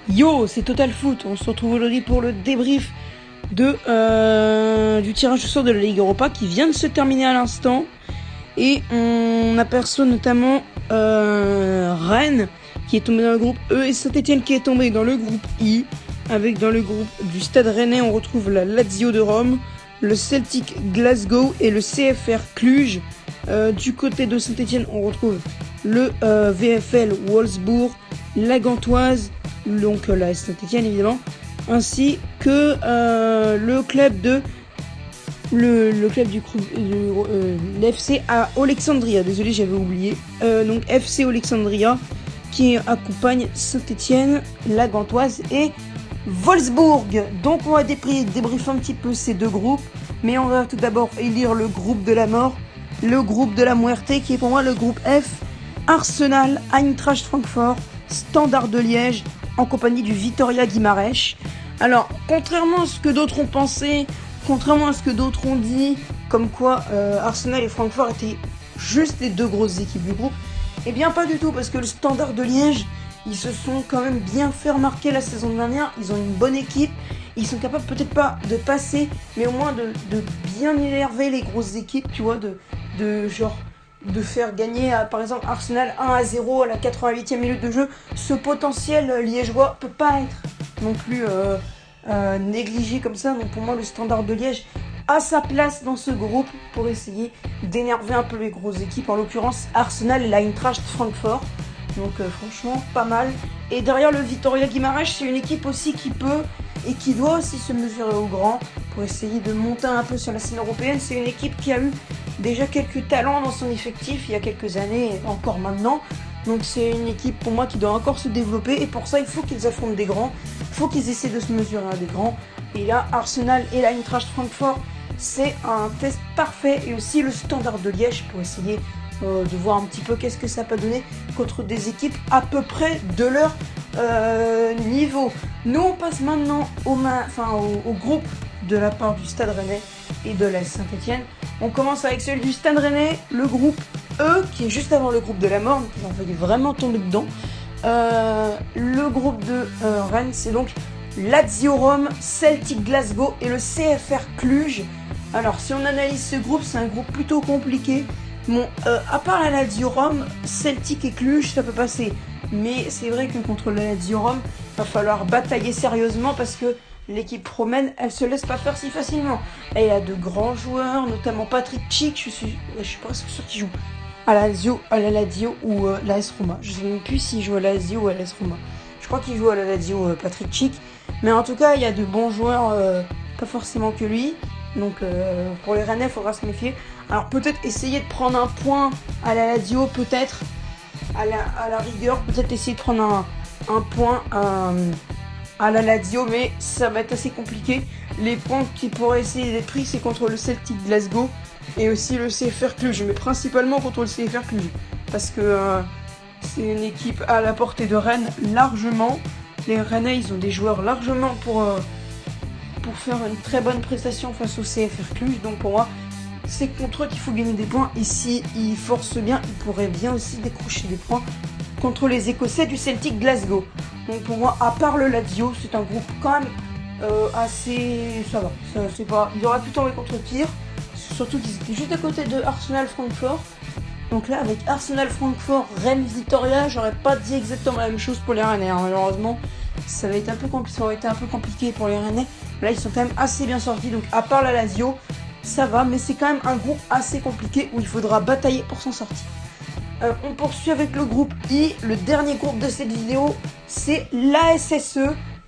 Yo, c'est Total Foot. On se retrouve aujourd'hui pour le débrief du tirage au sort de la Ligue Europa qui vient de se terminer à l'instant. Et on aperçoit notamment Rennes qui est tombé dans le groupe E et Saint-Etienne qui est tombé dans le groupe I. Avec dans le groupe du Stade Rennais, on retrouve la Lazio de Rome, le Celtic Glasgow et le CFR Cluj. Du côté de Saint-Etienne, on retrouve le VfL Wolfsburg, la Gantoise, donc la Saint-Etienne évidemment, ainsi que le club du l'FC à Alexandria. Désolé, j'avais oublié. Donc FC Alexandria qui accompagne Saint-Etienne, la Gantoise et Wolfsburg. Donc on va débriefer un petit peu ces deux groupes, mais on va tout d'abord élire le groupe de la mort, le groupe de la muerte, qui est pour moi le groupe F. Arsenal, Eintracht Francfort, Standard de Liège, en compagnie du Vitoria Guimarães. Alors, contrairement à ce que d'autres ont pensé, contrairement à ce que d'autres ont dit, comme quoi Arsenal et Francfort étaient juste les deux grosses équipes du groupe, eh bien pas du tout, parce que le Standard de Liège, ils se sont quand même bien fait remarquer la saison dernière, ils ont une bonne équipe, ils sont capables peut-être pas de passer, mais au moins de bien énerver les grosses équipes, tu vois, de faire gagner par exemple Arsenal 1-0 à la 88e minute de jeu. Ce potentiel liégeois peut pas être non plus négligé comme ça. Donc pour moi, le Standard de Liège a sa place dans ce groupe pour essayer d'énerver un peu les grosses équipes, en l'occurrence Arsenal et l'Eintracht Francfort. Donc franchement pas mal. Et derrière le Vitoria Guimarães, c'est une équipe aussi qui peut et qui doit aussi se mesurer au grand pour essayer de monter un peu sur la scène européenne. C'est une équipe qui a eu déjà quelques talents dans son effectif il y a quelques années et encore maintenant. Donc c'est une équipe pour moi qui doit encore se développer, et pour ça il faut qu'ils affrontent des grands, il faut qu'ils essaient de se mesurer à des grands. Et là, Arsenal et la Eintracht Francfort, c'est un test parfait, et aussi le Standard de Liège pour essayer de voir un petit peu qu'est-ce que ça peut donner contre des équipes à peu près de leur niveau. Nous on passe maintenant au groupe de la part du Stade Rennais et de la Saint-Etienne. On commence avec celui du Stade Rennais, le groupe E, qui est juste avant le groupe de la mort, donc ils ont failli vraiment tomber dedans. Le groupe de Rennes, c'est donc Lazio Rome, Celtic Glasgow et le CFR Cluj. Alors si on analyse ce groupe, c'est un groupe plutôt compliqué. Bon, à part la Lazio Rome, Celtic et Cluj, ça peut passer. Mais c'est vrai que contre la Lazio Rome, va falloir batailler sérieusement, parce que l'équipe romaine, elle se laisse pas faire si facilement. Et il y a de grands joueurs, notamment Patrick Schick, je suis presque sûr qu'il joue à la Lazio ou l'AS Roma. Je sais même plus s'il joue à la Lazio ou à l'AS Roma. Je crois qu'il joue à la Lazio, Patrick Schick. Mais en tout cas, il y a de bons joueurs, pas forcément que lui. Donc pour les Rennais, il faudra se méfier. Alors peut-être essayer de prendre un point à la Lazio, peut-être à la rigueur, peut-être essayer de prendre un point à la Lazio, mais ça va être assez compliqué. Les points qui pourraient essayer d'être pris, c'est contre le Celtic Glasgow et aussi le CFR Cluj, mais principalement contre le CFR Cluj, parce que c'est une équipe à la portée de Rennes largement. Les Rennais, ils ont des joueurs largement pour faire une très bonne prestation face au CFR Cluj. Donc pour moi, c'est contre eux qu'il faut gagner des points, et s'ils forcent bien, ils pourraient bien aussi décrocher des points contre les Écossais du Celtic Glasgow. Donc pour moi, à part le Lazio, c'est un groupe quand même assez... ça va, c'est pas... ils auraient pu tomber contre pire, surtout qu'ils étaient juste à côté de Arsenal Francfort. Donc là, avec Arsenal Francfort, Rennes Vitoria, j'aurais pas dit exactement la même chose pour les Rennais, hein. Malheureusement, ça aurait été un peu compliqué pour les Rennais. Là, ils sont quand même assez bien sortis, donc à part la Lazio, ça va, mais c'est quand même un groupe assez compliqué où il faudra batailler pour s'en sortir. On poursuit avec le groupe I, le dernier groupe de cette vidéo, c'est l'ASSE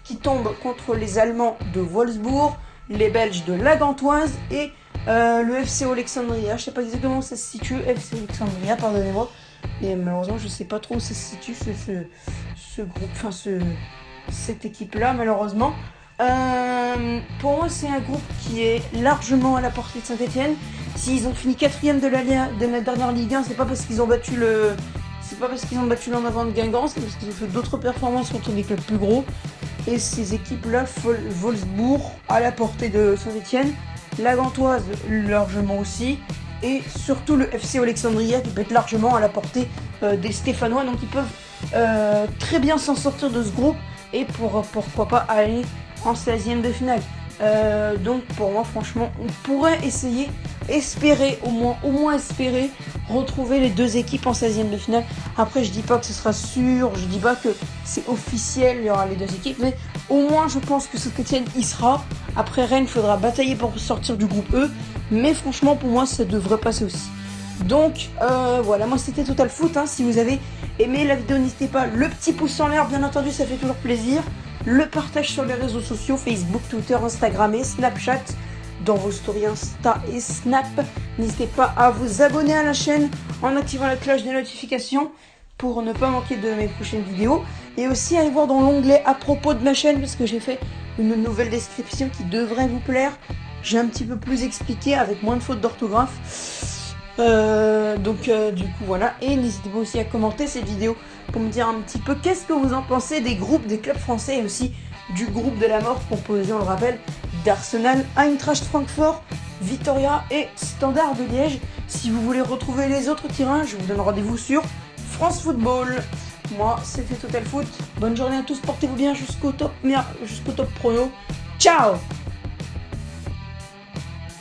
qui tombe contre les Allemands de Wolfsburg, les Belges de la Gantoise et le FC Alexandria. Je sais pas exactement où ça se situe, FC Alexandria, pardonnez-moi, mais malheureusement je sais pas trop où ça se situe ce groupe, cette équipe-là, malheureusement. Pour moi, c'est un groupe qui est largement à la portée de Saint-Etienne. S'ils ont fini 4ème de la dernière Ligue 1, c'est pas parce qu'ils ont battu l'en avant de Guingamp, c'est parce qu'ils ont fait d'autres performances contre des clubs plus gros. Et ces équipes-là, Wolfsburg à la portée de Saint-Etienne, la Gantoise largement aussi, et surtout le FC Alexandria qui peut être largement à la portée des Stéphanois. Donc ils peuvent très bien s'en sortir de ce groupe et pourquoi pas aller en 16e de finale. Donc pour moi franchement on pourrait espérer au moins espérer retrouver les deux équipes en 16e de finale. Après je dis pas que ce sera sûr, je dis pas que c'est officiel, il y aura les deux équipes, mais au moins je pense que Saint-Etienne y sera. Après Rennes, il faudra batailler pour sortir du groupe E, mais franchement pour moi ça devrait passer aussi. Donc voilà, moi c'était Total Foot, hein. Si vous avez aimé la vidéo, n'hésitez pas, le petit pouce en l'air, bien entendu, ça fait toujours plaisir. Le partage sur les réseaux sociaux, Facebook, Twitter, Instagram et Snapchat, dans vos stories Insta et Snap. N'hésitez pas à vous abonner à la chaîne en activant la cloche des notifications pour ne pas manquer de mes prochaines vidéos. Et aussi allez voir dans l'onglet à propos de ma chaîne, parce que j'ai fait une nouvelle description qui devrait vous plaire. J'ai un petit peu plus expliqué avec moins de fautes d'orthographe. Du coup voilà, et n'hésitez pas aussi à commenter cette vidéo pour me dire un petit peu qu'est-ce que vous en pensez des groupes des clubs français et aussi du groupe de la mort composé, on le rappelle, d'Arsenal, Eintracht Francfort, Vitoria et Standard de Liège. Si vous voulez retrouver les autres tirages, je vous donne rendez-vous sur France Football. Moi c'était Total Foot, bonne journée à tous, portez-vous bien jusqu'au top prono, ciao.